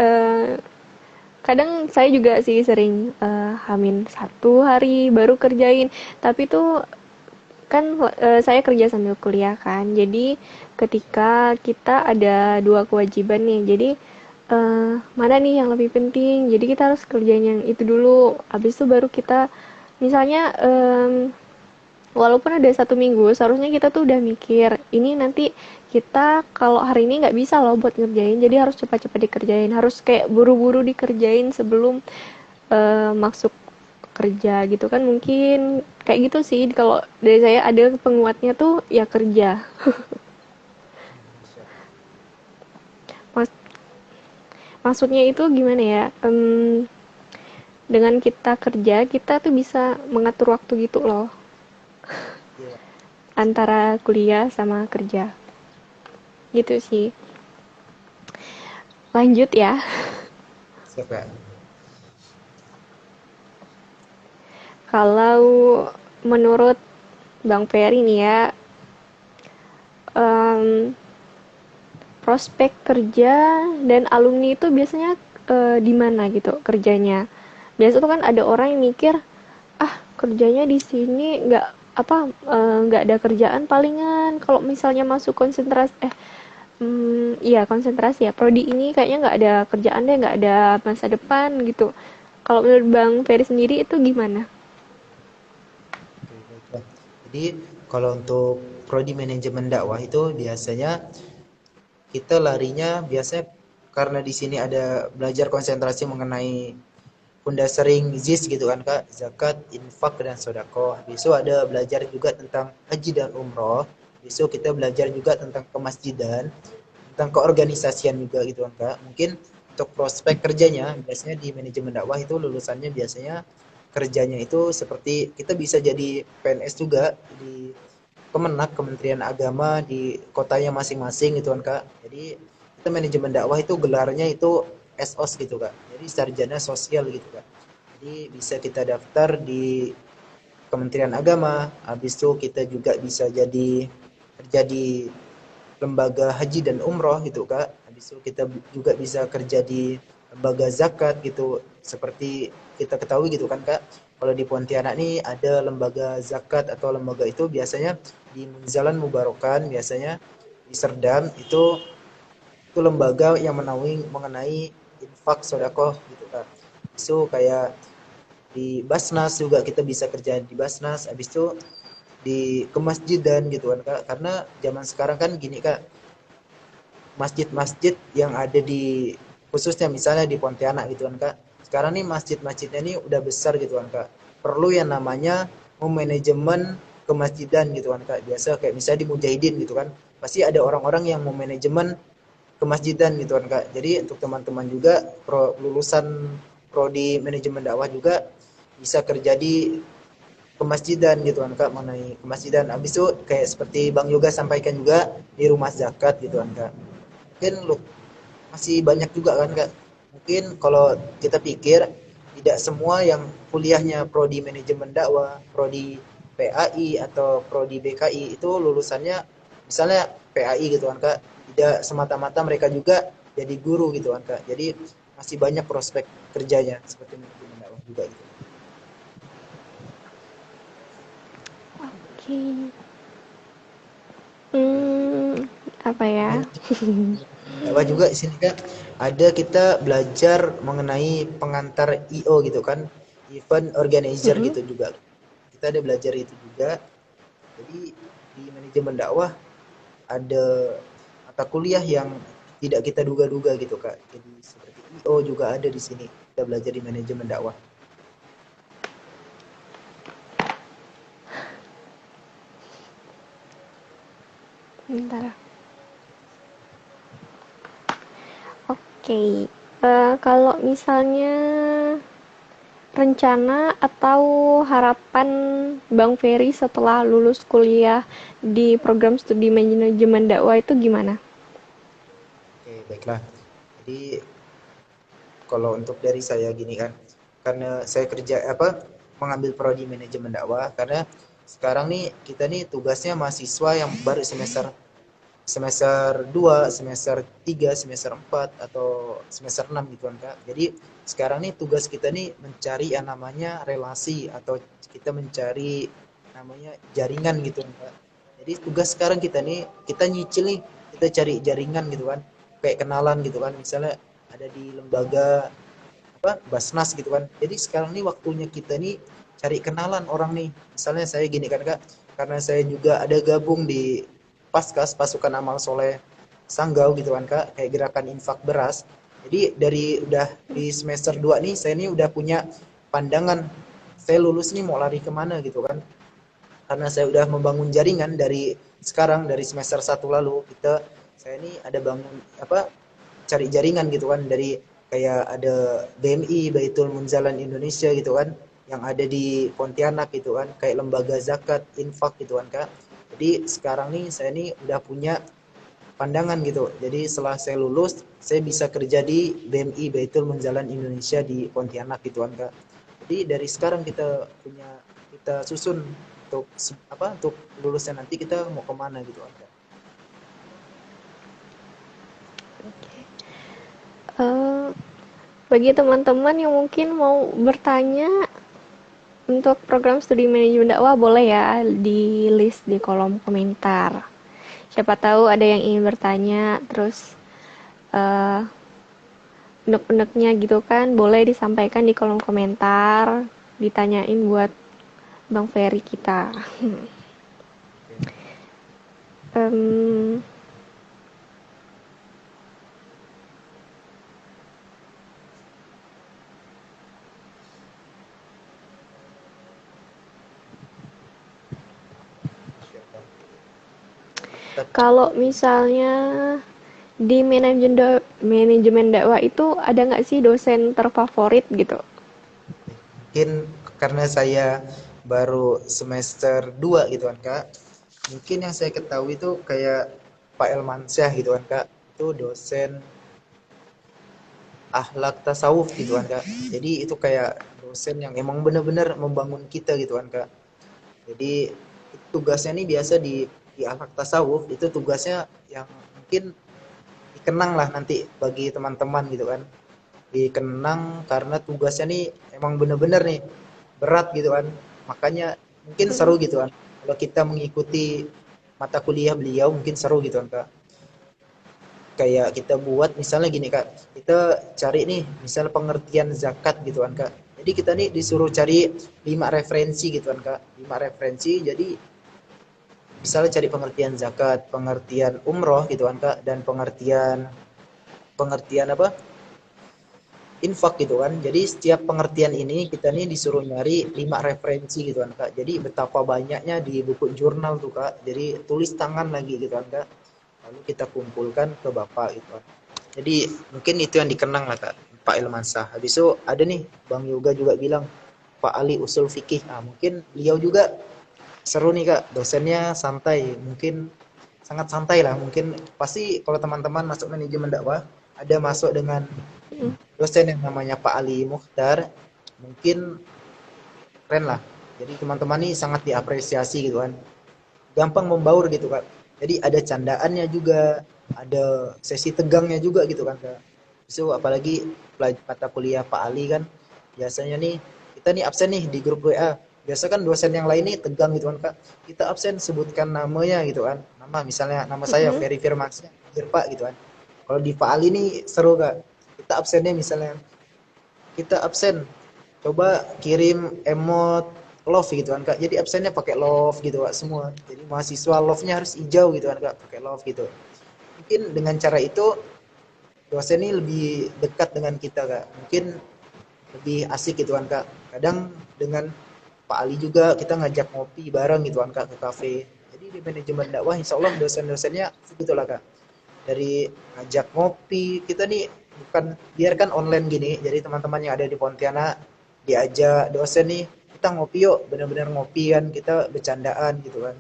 kadang saya juga sih sering hamin 1 hari baru kerjain. Tapi tuh kan saya kerja sambil kuliah kan. Jadi ketika kita ada dua kewajiban nih, jadi mana nih yang lebih penting? Jadi kita harus kerjain yang itu dulu. Habis itu baru kita misalnya walaupun ada 1 minggu, seharusnya kita tuh udah mikir ini nanti kita kalau hari ini nggak bisa loh buat ngerjain, jadi harus cepat-cepat dikerjain, harus kayak buru-buru dikerjain sebelum masuk kerja gitu kan. Mungkin kayak gitu sih kalau dari saya, ada penguatnya tuh ya kerja. Siap. Mas, maksudnya itu gimana ya, dengan kita kerja kita tuh bisa mengatur waktu gitu loh, Iya, antara kuliah sama kerja gitu sih. Lanjut ya. siap Kak. Kalau menurut Bang Ferry nih ya, em, prospek kerja dan alumni itu biasanya di mana gitu kerjanya. Biasa tuh kan ada orang yang mikir, kerjanya di sini nggak nggak ada kerjaan, palingan kalau misalnya masuk konsentrasi Iya konsentrasi ya. Prodi ini kayaknya nggak ada kerjaan deh, nggak ada masa depan gitu. Kalau menurut Bang Ferry sendiri itu gimana? Oke, baiklah. Jadi kalau untuk prodi manajemen dakwah itu biasanya kita larinya biasanya karena di sini ada belajar konsentrasi mengenai Sering ZIS gitu kan Kak, zakat, infak dan sedekah. Besok ada belajar juga tentang haji dan umroh. Besok kita belajar juga tentang kemasjidan, tentang keorganisasian juga gitu kan Kak. Mungkin untuk prospek kerjanya biasanya di manajemen dakwah itu lulusannya biasanya kerjanya itu seperti kita bisa jadi PNS juga di Kemenak, Kementerian Agama di kotanya masing-masing gitu kan Kak. Jadi kita manajemen dakwah itu gelarnya itu SOS gitu Kak. Jadi sarjana sosial gitu Kak. Jadi bisa kita daftar di Kementerian Agama, habis itu kita juga bisa jadi kerja di lembaga haji dan umroh gitu Kak. Habis itu kita juga bisa kerja di lembaga zakat gitu. Seperti kita ketahui gitu kan Kak. Kalau di Pontianak nih ada lembaga zakat atau lembaga itu biasanya di Munzalan Mubarokan biasanya di Serdam itu lembaga yang menaungi mengenai infak sodakoh gitu Kak. Itu kayak di Basnas juga kita bisa kerja di Basnas, habis itu di kemasjidan gitu kan Kak. Karena zaman sekarang kan gini Kak, masjid-masjid yang ada di khususnya misalnya di Pontianak gitu kan Kak. Sekarang nih masjid-masjidnya ini udah besar gitu kan Kak. Perlu yang namanya memanajemen kemasjidan gitu kan Kak. Biasa kayak misalnya di Mujahidin gitu kan. Pasti ada orang-orang yang memanajemen kemasjidan gitu kan Kak. Jadi untuk teman-teman juga lulusan prodi manajemen dakwah juga bisa kerja di kemasjidan gitu kan Kak, mengenai kemasjidan. Habis itu kayak seperti Bang Yoga sampaikan juga di rumah zakat gitu kan Kak. Mungkin lu masih banyak juga kan Kak. Mungkin kalau kita pikir tidak semua yang kuliahnya prodi manajemen dakwah, prodi PAI atau prodi BKI itu lulusannya misalnya PAI gitu kan Kak. Tidak semata-mata mereka juga jadi guru gitu kan Kak. Jadi masih banyak prospek kerjanya seperti manajemen dakwah juga gitu. Oke. Hmm, apa ya? Manajemen dakwah juga di sini Kak, ada kita belajar mengenai pengantar IO gitu kan, event organizer Mm-mm. gitu juga. Kita ada belajar itu juga. Jadi di manajemen dakwah ada mata kuliah yang tidak kita duga-duga gitu Kak. Jadi seperti IO juga ada di sini. Kita belajar di manajemen dakwah. Bentar. Oke. Kalau misalnya rencana atau harapan Bang Ferry setelah lulus kuliah di program studi manajemen dakwah itu gimana? Oke, baiklah. Jadi kalau untuk dari saya gini kan, karena saya kerja apa mengambil prodi manajemen dakwah karena sekarang nih kita nih tugasnya mahasiswa yang baru semester semester 2 semester 3 semester 4 atau semester 6 gitu kan Kak. Jadi sekarang nih tugas kita nih mencari yang namanya relasi atau kita mencari namanya jaringan gitu kan Kak. Jadi tugas sekarang kita nih kita nyicil nih, kita cari jaringan gitu kan. Kayak kenalan gitu kan. Misalnya ada di lembaga apa Basnas gitu kan. Jadi sekarang nih waktunya kita nih cari kenalan orang nih. Misalnya saya gini kan Kak, karena saya juga ada gabung di Paskas Pasukan Amal Soleh Sanggau gitu kan Kak, kayak gerakan infak beras. Jadi dari udah di semester 2 nih saya nih udah punya pandangan saya lulus nih mau lari kemana gitu kan. Karena saya udah membangun jaringan dari sekarang dari semester 1 lalu kita saya nih ada bangun apa cari jaringan gitu kan dari kayak ada BMI Baitul Munzalan Indonesia gitu kan yang ada di Pontianak gitu kan kayak lembaga zakat infak gitu kan Kak. Jadi sekarang nih saya nih udah punya pandangan gitu. Jadi setelah saya lulus saya bisa kerja di BMI Baitul Munzalan Indonesia di Pontianak gitu kan Kak. Jadi dari sekarang kita punya kita susun untuk apa untuk lulusnya nanti kita mau kemana gitu kan Kak. Eh, Bagi teman-teman yang mungkin mau bertanya untuk program studi manajemen dakwah boleh ya di list di kolom komentar. Siapa tahu ada yang ingin bertanya, terus eh, unek-uneknya gitu kan, boleh disampaikan di kolom komentar, ditanyain buat Bang Ferry kita. Oke, Em, Masya Allah. Mantap. Kalau misalnya di manajemen dakwah itu ada nggak sih dosen terfavorit gitu? Mungkin karena saya baru semester 2 gitu kan Kak. Mungkin yang saya ketahui itu kayak Pak Elmansyah gitu kan Kak. Itu dosen akhlak tasawuf gitu kan Kak. Jadi itu kayak dosen yang emang bener-bener membangun kita gitu kan Kak. Jadi tugasnya nih biasa di akhlak tasawuf itu tugasnya yang mungkin dikenang lah nanti bagi teman-teman gitu kan. Dikenang karena tugasnya nih emang bener-bener nih berat gitu kan. Makanya mungkin seru gitu kan. Kalau kita mengikuti mata kuliah beliau mungkin seru gitu kan Kak. Kayak kita buat misalnya gini Kak, kita cari nih misal pengertian zakat gitu kan Kak. Jadi kita nih disuruh cari 5 referensi gitu kan Kak. 5 referensi jadi misalnya cari pengertian zakat, pengertian umroh gitu kan Kak dan pengertian pengertian apa? Infak gitu kan. Jadi setiap pengertian ini kita nih disuruh nyari 5 referensi gitu kan Kak. Jadi betapa banyaknya di buku jurnal tuh Kak. Jadi tulis tangan lagi gitu kan Kak. Lalu kita kumpulkan ke Bapak gitu kan. Jadi mungkin itu yang dikenang lah Kak, Pak Ilmansah. Habis itu ada nih Bang Yoga juga bilang Pak Ali usul fikih. Nah, mungkin beliau juga seru nih Kak, dosennya santai. Mungkin sangat santai lah. Mungkin pasti kalau teman-teman masuk manajemen dakwah ada masuk dengan dosen yang namanya Pak Ali Mukhtar, mungkin keren lah. Jadi teman-teman ini sangat diapresiasi gitu kan. Gampang membaur gitu Kak. Jadi ada candaannya juga, ada sesi tegangnya juga gitu kan Kak. So apalagi mata kuliah Pak Ali kan biasanya nih kita nih absen nih di grup WA. Biasa kan dosen yang lain nih tegang gitu kan Kak. Kita absen sebutkan namanya gitu kan. Nama misalnya nama saya Mm-mm. Ferry Firmansyah, Pak gitu kan. Kalau di Pak Ali nih seru Kak. Kita absennya misalnya kita absen coba kirim emot love gitu kan Kak. Jadi absennya pakai love gitu Kak semua. Jadi mahasiswa love-nya harus hijau gitu kan Kak, pakai love gitu. Mungkin dengan cara itu dosen ini lebih dekat dengan kita Kak. Mungkin lebih asik gitu kan Kak. Kadang dengan Pak Ali juga kita ngajak ngopi bareng gitu kan Kak ke kafe. Jadi di manajemen dakwah insya Allah dosen-dosennya gitulah Kak. Dari ngajak ngopi, kita nih bukan biarkan online gini. Jadi teman-teman yang ada di Pontianak diajak dosen nih, kita ngopi yuk, benar-benar ngopi kan, kita bercandaan gitu kan.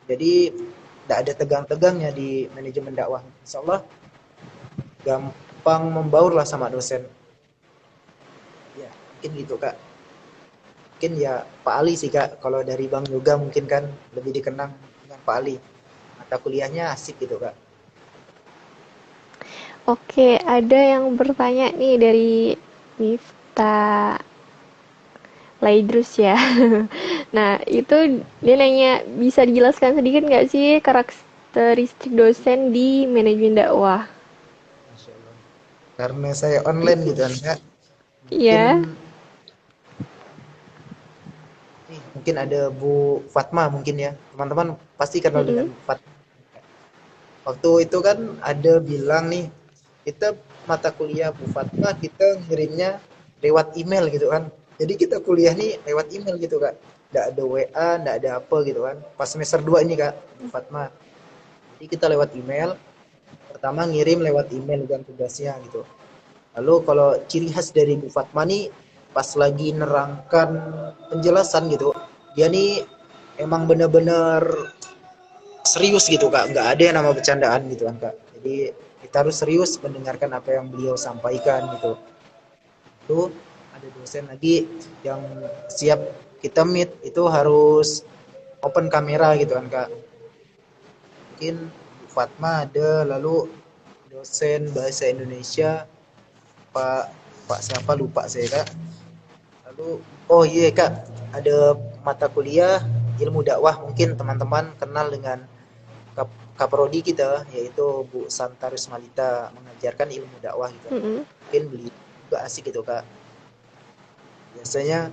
Jadi tidak ada tegang-tegangnya di manajemen dakwah. Insya Allah gampang membaur lah sama dosen. Ya, mungkin gitu Kak. Mungkin ya Pak Ali sih Kak. Kalau dari Bang Yoga mungkin kan lebih dikenang dengan Pak Ali. Mata kuliahnya asik gitu Kak. Oke, ada yang bertanya nih dari Mifta Laidrus ya. Nah, itu dia nanya, bisa dijelaskan sedikit nggak sih karakteristik dosen di manajemen dakwah? Masya Allah. Karena saya online gitu kan Kak. Mungkin Ya. mungkin ada Bu Fatma mungkin ya. Teman-teman pasti kenal dengan Mm-mm. Bu Fatma. Waktu itu kan ada bilang nih, kita mata kuliah Bu Fatma kita ngirimnya lewat email gitu kan. Jadi kita kuliah nih lewat email gitu Kak. Nggak ada WA, nggak ada apa gitu kan. Pas semester 2 ini Kak, Bu Fatma. Jadi kita lewat email, pertama ngirim lewat email dan tugasnya gitu. Lalu kalau ciri khas dari Bu Fatma nih pas lagi nerangkan penjelasan gitu, dia nih emang bener-bener serius gitu Kak, nggak ada yang nama bercandaan gitu kan Kak. Jadi kita harus serius mendengarkan apa yang beliau sampaikan gitu. Itu ada dosen lagi yang siap kita meet itu harus open kamera gitu kan Kak. Mungkin Bu Fatma ada, lalu dosen bahasa Indonesia Pak Pak siapa lupa saya Kak. Lalu oh iya Kak, ada mata kuliah ilmu dakwah mungkin teman-teman kenal dengan kaprodi kita yaitu Bu Santa Rusmalita mengajarkan ilmu dakwah gitu kan. Mm-mm. Mungkin beliau juga asik gitu Kak. Biasanya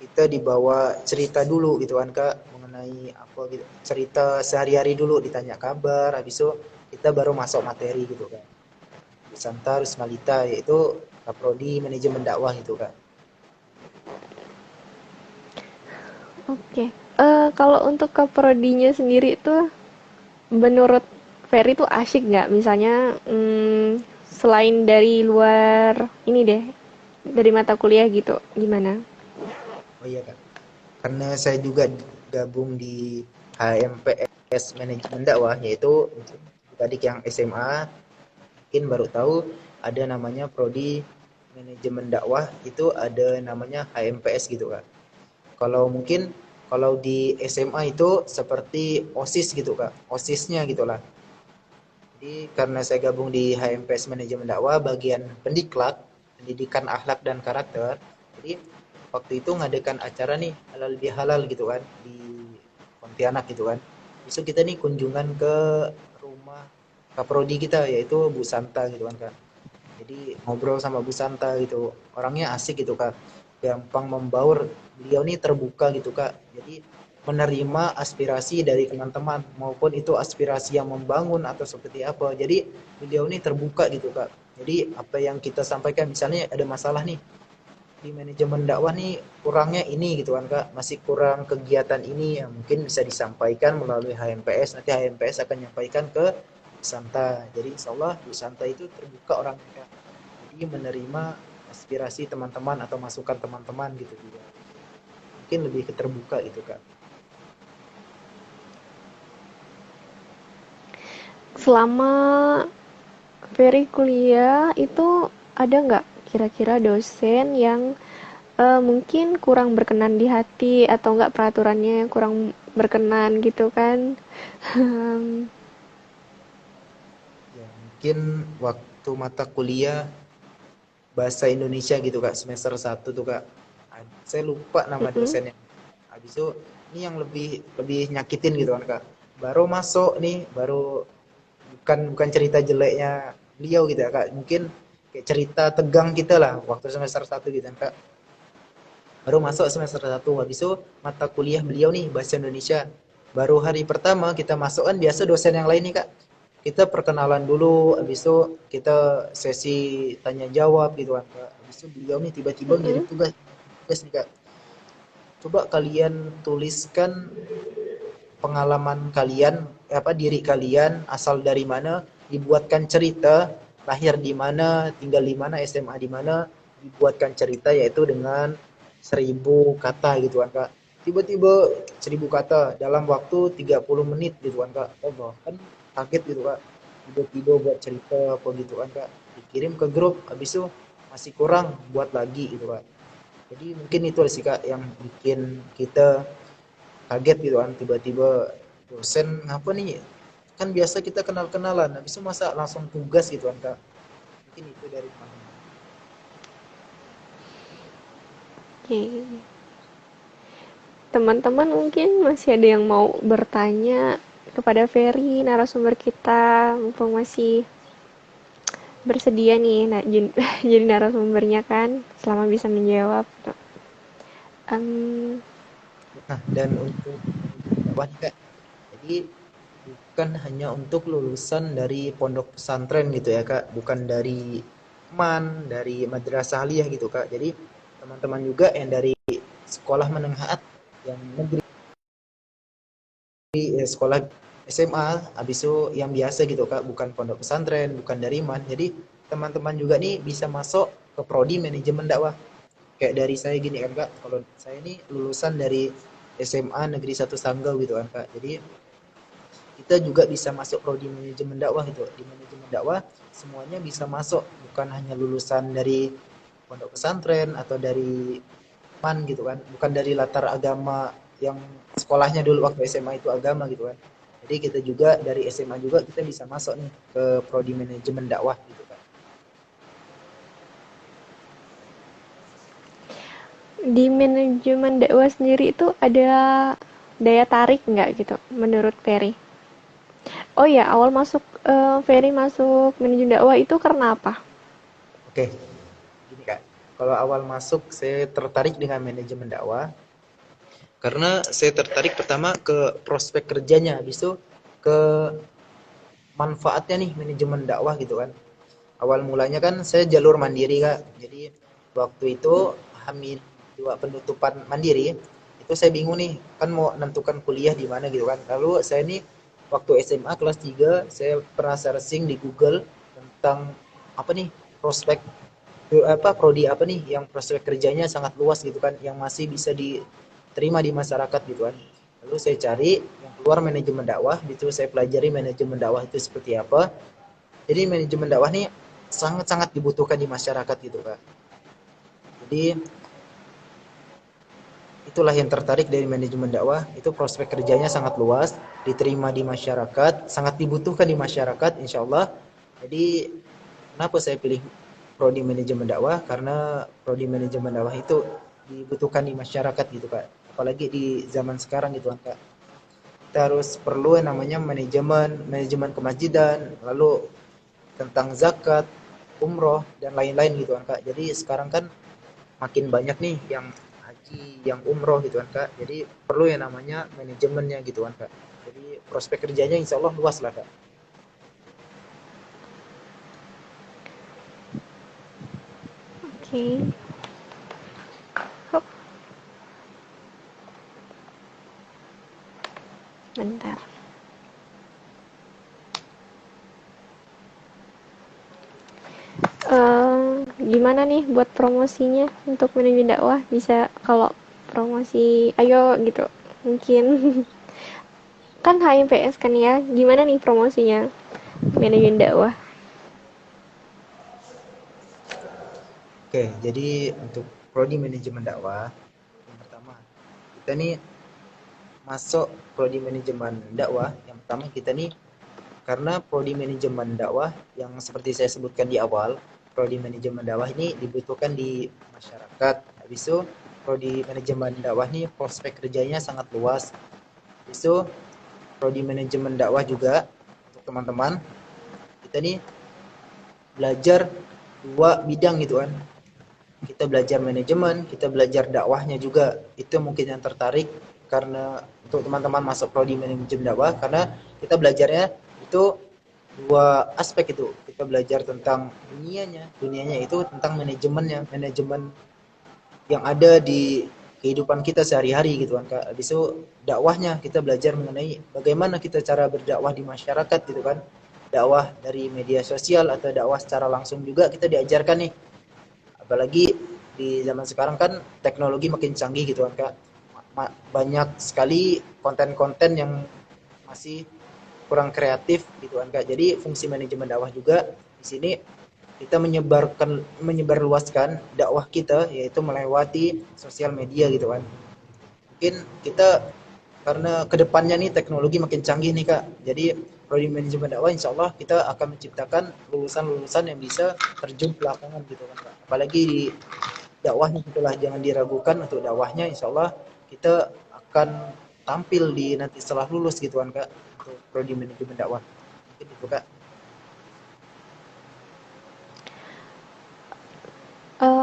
kita dibawa cerita dulu gitu kan Kak mengenai apa gitu. Cerita sehari-hari dulu ditanya kabar, habis itu kita baru masuk materi gitu Kak. Bu Santa Rusmalita yaitu kaprodi manajemen dakwah gitu Kak. Oke. Kalau untuk keprodinya sendiri tuh, menurut Ferry tuh asyik nggak? Misalnya, selain dari luar ini deh, dari mata kuliah gitu, gimana? Oh iya Kak. Karena saya juga gabung di HMPS Manajemen Dakwah yaitu mungkin adik yang SMA mungkin baru tahu ada namanya prodi manajemen dakwah itu ada namanya HMPS gitu Kak. Kalau mungkin kalau di SMA itu seperti OSIS gitu Kak. OSISnya gitulah. Jadi karena saya gabung di HMPS Manajemen Dakwah bagian pendiklat, pendidikan akhlak dan karakter. Jadi waktu itu ngadakan acara nih halal bihalal gitu kan di Pontianak gitu kan. Besok kita nih kunjungan ke rumah kaprodi kita yaitu Bu Santa gitu kan Kak. Jadi ngobrol sama Bu Santa gitu. Orangnya asik gitu Kak. Gampang membaur. Beliau nih terbuka gitu Kak. Jadi menerima aspirasi dari teman-teman maupun itu aspirasi yang membangun atau seperti apa. Jadi beliau nih terbuka gitu Kak. Jadi apa yang kita sampaikan misalnya ada masalah nih di manajemen dakwah nih kurangnya ini gitu kan Kak. Masih kurang kegiatan ini yang mungkin bisa disampaikan melalui HMPS. Nanti HMPS akan menyampaikan ke Bu Santa. Jadi insya Allah Bu Santa itu terbuka orangnya Kak. Jadi menerima aspirasi teman-teman atau masukan teman-teman gitu juga. Mungkin lebih keterbuka gitu Kak. Selama Ferry kuliah itu ada nggak kira-kira dosen yang mungkin kurang berkenan di hati atau nggak peraturannya kurang berkenan gitu kan? Ya mungkin waktu mata kuliah bahasa Indonesia gitu Kak semester 1 tuh Kak. Saya lupa nama Mm-mm. dosennya. Habis itu ini yang lebih lebih nyakitin gitu kan Kak. Baru masuk nih, baru bukan cerita jeleknya beliau gitu ya Kak. Mungkin kayak cerita tegang kita lah waktu semester 1 gitu kan Kak. Baru masuk semester 1 habis itu mata kuliah beliau nih bahasa Indonesia. Baru hari pertama kita masuk kan biasa dosen yang lain nih Kak. Kita perkenalan dulu, habis itu kita sesi tanya jawab gitu kan Kak. Habis itu beliau nih tiba-tiba ngirim Mm-mm. tugas nih Kak. Coba kalian tuliskan pengalaman kalian, apa diri kalian, asal dari mana, dibuatkan cerita, lahir di mana, tinggal di mana, SMA di mana, dibuatkan cerita yaitu dengan 1.000 kata gitu kan Kak. Tiba-tiba 1.000 kata dalam waktu 30 menit gitu kan Kak. Oh, kan kaget gitu Kak. Tiba-tiba buat cerita apa gitu kan Kak. Dikirim ke grup, habis itu masih kurang buat lagi gitu Kak. Jadi mungkin itu sih Kak yang bikin kita kaget gitu kan tiba-tiba dosen ngapa nih kan biasa kita kenal-kenalan habis itu masa langsung tugas gitu kan Kak mungkin itu dari teman-teman. Oke. Teman-teman mungkin masih ada yang mau bertanya kepada Ferry, narasumber kita, mumpung masih bersedia nih jadi narasumbernya kan, selama bisa menjawab. Em, Nah dan untuk manajemen dakwah nih Kak jadi bukan hanya untuk lulusan dari pondok pesantren gitu ya Kak bukan dari MAN dari madrasah aliyah gitu Kak jadi teman-teman juga yang dari sekolah menengah atas yang negeri sekolah SMA habis itu yang biasa gitu Kak bukan pondok pesantren bukan dari MAN jadi teman-teman juga nih bisa masuk ke prodi manajemen dakwah kayak dari saya gini kan Kak kalau saya ini lulusan dari SMA Negeri 1 Sanggau gitu kan Kak jadi kita juga bisa masuk prodi manajemen dakwah gitu di manajemen dakwah semuanya bisa masuk bukan hanya lulusan dari pondok pesantren atau dari MAN gitu kan bukan dari latar agama yang sekolahnya dulu waktu SMA itu agama gitu kan jadi kita juga dari SMA juga kita bisa masuk nih ke prodi manajemen dakwah gitu kan. di manajemen dakwah sendiri itu ada daya tarik nggak gitu, menurut Ferry? Oh ya, awal masuk Ferry masuk manajemen dakwah itu karena apa? Oke, gini Kak. Kalau awal masuk saya tertarik dengan manajemen dakwah karena saya tertarik pertama ke prospek kerjanya, habis itu ke manfaatnya nih manajemen dakwah gitu kan. Awal mulanya kan saya jalur mandiri Kak. Jadi waktu itu hamil dua penutupan mandiri, itu saya bingung nih, kan mau menentukan kuliah di mana gitu kan. Lalu saya nih waktu SMA kelas 3 saya pernah searching di Google tentang apa nih prospek apa prodi apa nih yang prospek kerjanya sangat luas gitu kan, yang masih bisa diterima di masyarakat gitu kan. Lalu saya cari yang keluar manajemen dakwah, itu saya pelajari manajemen dakwah itu seperti apa. Jadi manajemen dakwah nih sangat-sangat dibutuhkan di masyarakat gitu Kak. Jadi itulah yang tertarik dari manajemen dakwah, itu prospek kerjanya sangat luas, diterima di masyarakat, sangat dibutuhkan di masyarakat insya Allah. Jadi kenapa saya pilih prodi manajemen dakwah? Karena prodi manajemen dakwah itu dibutuhkan di masyarakat gitu Kak. Apalagi di zaman sekarang gitu kan Kak. Kita harus perlu yang namanya manajemen kemasjidan, lalu tentang zakat, umroh dan lain-lain gitu kan Kak. Jadi sekarang kan makin banyak nih yang haji, yang umroh gitu kan Kak. Jadi perlu yang namanya manajemennya gitu kan Kak. Jadi prospek kerjanya insya Allah luas lah Kak. Oke. Hop, bentar. Gimana nih buat promosinya untuk manajemen dakwah? Bisa kalau promosi, ayo gitu. Mungkin kan HMPS kan ya. Gimana nih promosinya manajemen dakwah? Oke, jadi untuk prodi manajemen dakwah, yang pertama kita nih masuk prodi manajemen dakwah, yang pertama kita nih karena prodi manajemen dakwah yang seperti saya sebutkan di awal, prodi manajemen dakwah ini dibutuhkan di masyarakat. Habis itu prodi manajemen dakwah ini prospek kerjanya sangat luas. Habis itu prodi manajemen dakwah juga untuk teman-teman kita nih belajar dua bidang gitu kan. Kita belajar manajemen, kita belajar dakwahnya juga. Itu mungkin yang tertarik karena untuk teman-teman masuk prodi manajemen dakwah karena kita belajarnya itu dua aspek itu. Kita belajar tentang dunianya itu tentang manajemennya, manajemen yang ada di kehidupan kita sehari-hari gitu kan Kak. Habis itu dakwahnya kita belajar mengenai bagaimana kita cara berdakwah di masyarakat gitu kan. Dakwah dari media sosial atau dakwah secara langsung juga kita diajarkan nih. Apalagi di zaman sekarang kan teknologi makin canggih gitu kan Kak. Banyak sekali konten-konten yang masih kurang kreatif gitu kan Kak. Jadi fungsi manajemen dakwah juga di sini kita menyebarluaskan dakwah kita yaitu melewati sosial media gitu kan. Mungkin kita karena kedepannya nih teknologi makin canggih nih Kak. Jadi prodi manajemen dakwah insya Allah kita akan menciptakan lulusan-lulusan yang bisa terjun ke lapangan gitu kan Kak. Apalagi di dakwahnya itulah jangan diragukan untuk dakwahnya insya Allah kita akan tampil di nanti setelah lulus gitu kan Kak untuk prodi manajemen dakwah. Mungkin itu Kak.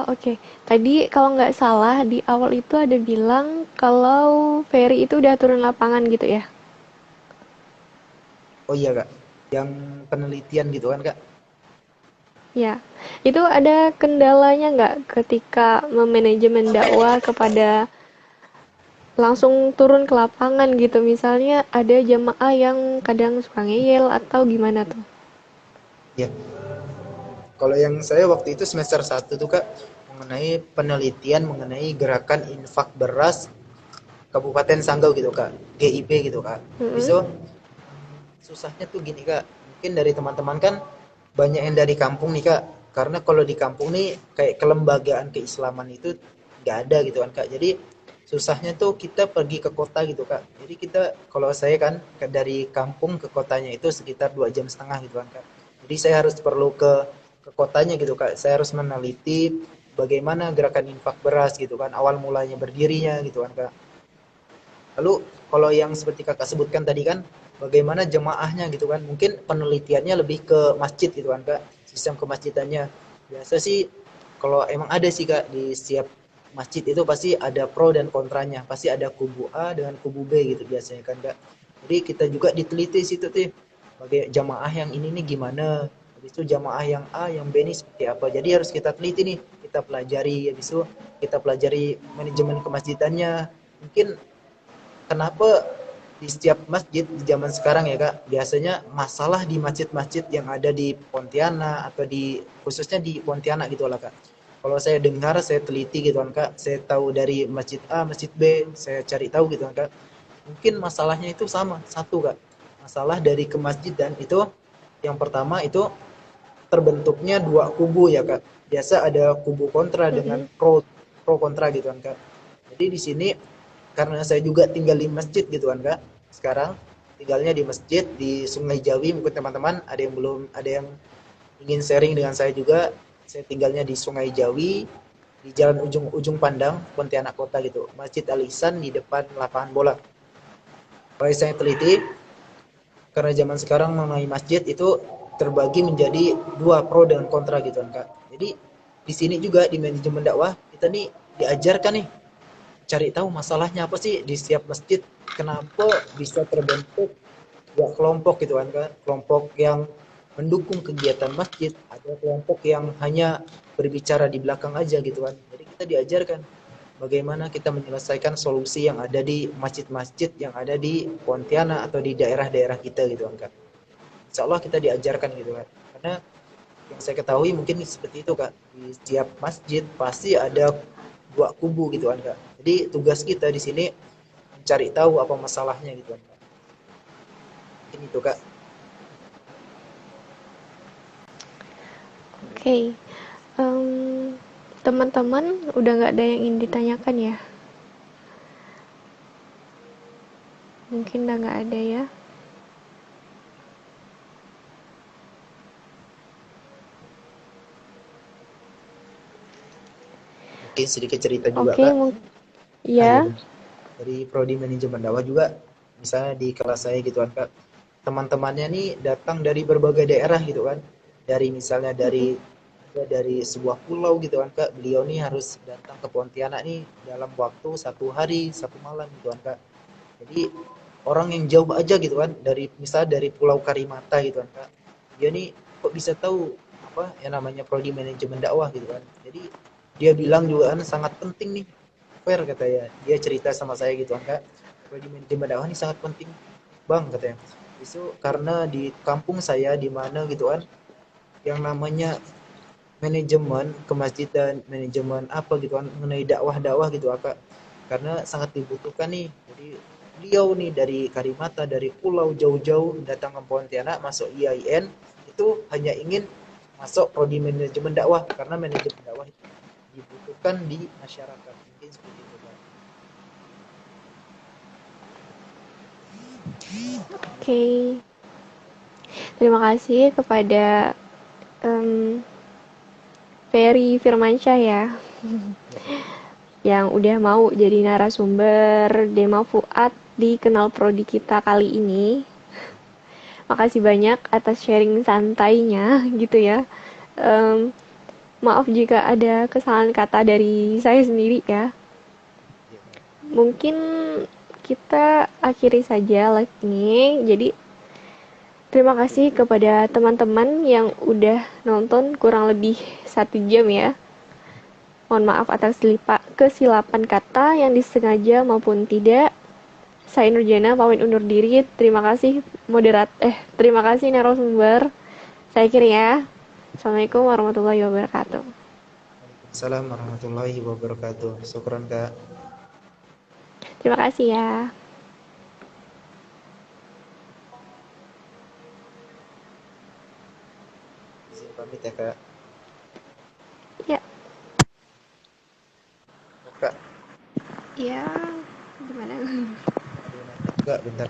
Oke. Tadi kalau nggak salah di awal itu ada bilang kalau Ferry itu udah turun lapangan gitu ya? Oh iya Kak, yang penelitian gitu kan Kak. Ya. Itu ada kendalanya nggak ketika memanajemen dakwah kepada langsung turun ke lapangan gitu? Misalnya ada jamaah yang kadang suka ngeyel atau gimana tuh? Ya, kalau yang saya waktu itu semester satu tuh Kak mengenai penelitian mengenai gerakan infak beras Kabupaten Sanggau gitu Kak, GIP gitu Kak. Habis Mm-mm. itu susahnya tuh gini Kak, mungkin dari teman-teman kan banyak yang dari kampung nih Kak, karena kalau di kampung nih kayak kelembagaan keislaman itu nggak ada gitu kan Kak, jadi susahnya tuh kita pergi ke kota gitu Kak, jadi kita kalau saya kan dari kampung ke kotanya itu sekitar 2,5 jam gitu kan Kak, jadi saya harus perlu ke kotanya gitu Kak, saya harus meneliti bagaimana gerakan infak beras gitu kan, awal mulanya berdirinya gitu kan Kak. Lalu kalau yang seperti kakak sebutkan tadi kan bagaimana jemaahnya gitu kan. Mungkin penelitiannya lebih ke masjid gitu kan Kak, sistem kemasjidannya. Biasa sih kalau emang ada sih Kak di setiap masjid itu pasti ada pro dan kontranya, pasti ada kubu A dengan kubu B gitu biasanya kan Kak. Jadi kita juga diteliti situ tuh, bagaimana jamaah yang ini nih gimana, habis itu jamaah yang A yang B ini seperti apa. Jadi harus kita teliti nih, kita pelajari, habis itu kita pelajari manajemen kemasjidannya. Mungkin kenapa di setiap masjid di zaman sekarang ya Kak, biasanya masalah di masjid-masjid yang ada di Pontianak atau di khususnya di Pontianak gitu lah Kak. Kalau saya dengar, saya teliti gitu kan Kak, saya tahu dari masjid A, masjid B, saya cari tahu gitu kan Kak. Mungkin masalahnya itu sama, satu Kak. Masalah dari kemasjidan itu yang pertama itu terbentuknya dua kubu ya Kak. Biasa ada kubu kontra dengan Mm-mm. pro kontra gitu kan Kak. Jadi di sini karena saya juga tinggal di masjid gitu kan Kak. Sekarang tinggalnya di masjid di Sungai Jawi, mungkin teman-teman ada yang belum ada yang ingin sharing dengan saya juga. Saya tinggalnya di Sungai Jawi di Jalan Ujung Pandang, Pontianak Kota gitu. Masjid Al Ihsan di depan lapangan bola. Kalau saya teliti, karena zaman sekarang mengenai masjid itu terbagi menjadi dua pro dan kontra gitu kan Kak. Jadi di sini juga di manajemen dakwah kita nih diajarkan nih cari tahu masalahnya apa sih di setiap masjid, kenapa bisa terbentuk dua kelompok gitu kan Kak. Kelompok yang mendukung kegiatan masjid, ada kelompok yang hanya berbicara di belakang aja gitu kan. Jadi kita diajarkan bagaimana kita menyelesaikan solusi yang ada di masjid-masjid yang ada di Pontianak atau di daerah-daerah kita gitu kan Kak. Insya Allah kita diajarkan gitu kan. Karena yang saya ketahui mungkin seperti itu Kak. Di setiap masjid pasti ada dua kubu gitu kan Kak. Jadi tugas kita di sini mencari tahu apa masalahnya gitu kan Kak. Mungkin itu Kak. Oke. Okay. Teman-teman udah nggak ada yang ingin ditanyakan ya? Mungkin udah nggak ada ya. Mungkin sedikit cerita juga Oke, Kak. Ah ya ya. benar. Dari prodi manajemen dakwah juga misalnya di kelas saya gitu kan Kak. Teman-temannya nih datang dari berbagai daerah gitu kan. Dari misalnya Mm-mm. dari sebuah pulau gitu kan Kak. Beliau nih harus datang ke Pontianak nih dalam waktu satu hari, satu malam gitu kan Kak. Jadi orang yang jauh aja gitu kan dari misalnya dari Pulau Karimata gitu kan Kak. Dia nih kok bisa tahu apa yang namanya prodi manajemen dakwah gitu kan. Jadi dia bilang juga kan sangat penting nih. Fair katanya. Dia cerita sama saya gitu kan Kak. Prodi manajemen dakwah ini sangat penting Bang katanya. Itu karena di kampung saya di mana gitu kan yang namanya manajemen kemasjidan, manajemen apa gitu kan mengenai dakwah-dakwah gitu Kak. Karena sangat dibutuhkan nih. Jadi beliau nih dari Karimata, dari pulau jauh-jauh datang ke Pontianak masuk IAIN itu hanya ingin masuk prodi manajemen dakwah karena manajemen dakwah itu dibutuhkan di masyarakat. Mungkin seperti itu Kak. Oke. Okay. Terima kasih kepada em, Ferry Firmansyah ya, Ya, yang udah mau jadi narasumber Dema Fuad di Kenal Prodi kita kali ini. Makasih banyak atas sharing santainya gitu ya. Em, Maaf jika ada kesalahan kata dari saya sendiri ya. ya Kak. Mungkin kita akhiri saja live ini. Jadi terima kasih kepada teman-teman yang udah nonton kurang lebih 1 jam ya. Mohon maaf atas kesilapan kata yang disengaja maupun tidak. Saya Nurjana pamit undur diri. Terima kasih narasumber. Saya kira ya. Assalamualaikum warahmatullahi wabarakatuh. Waalaikumsalam warahmatullahi wabarakatuh. Syukran Kak. Terima kasih ya. Izin pamit ya Kak. Ya, Oh, Kak, ya, gimana? ada yang nanya juga bentar.